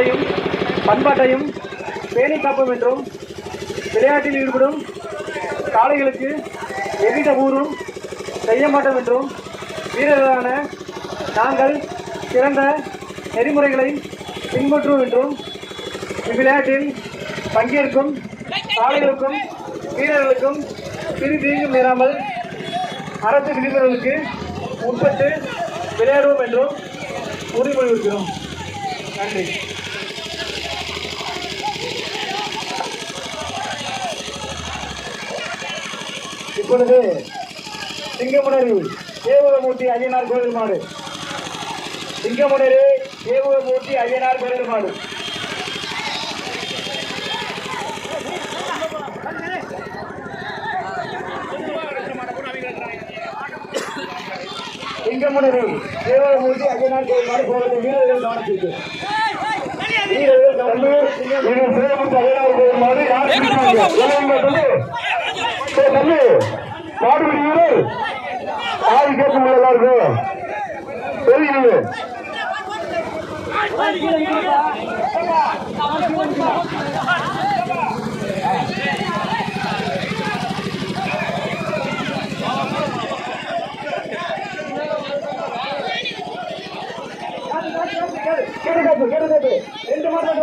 நாட்டையும் பண்பாட்டையும் பேணி காப்போம் என்றும் விளையாட்டில் ஈடுபடும் காளைகளுக்கு எவ்வித ஊரும் செய்ய மாட்டோம் என்றும் வீரர்களான நாங்கள் சிறந்த நெறிமுறைகளை பின்பற்றுவோம் என்றும் இவ்விளையாட்டில் பங்கேற்கும் காளைகளுக்கும் வீரர்களுக்கும் சிறு தீங்கும் நேராமல் அரசு விதிமுறைகளுக்கு உட்பட்டு விளையாடுவோம் என்றும் உறுதிமொழிகிறோம். நன்றி. இப்பொழுது சிங்கமுனரி தேவமூர்த்தி ஐயனார் கோயில் மாடு. சிங்கமுனரி தேவமூர்த்தி ஐயனார் கோயில் மாடு. சிங்கமுனரி தேவமூர்த்தி ஐயனார் கோயில் மாடு போவது வீரர்கள் கவனத்திற்கு. வீரர்கள் தேவமூர்த்தி ஐயனார் கோயில் மாடு யார் மாடு வீரர் யாரு கேட்க முடியல எல்லாருக்கும் தெரியுது. கேட்டு 2 மாதம்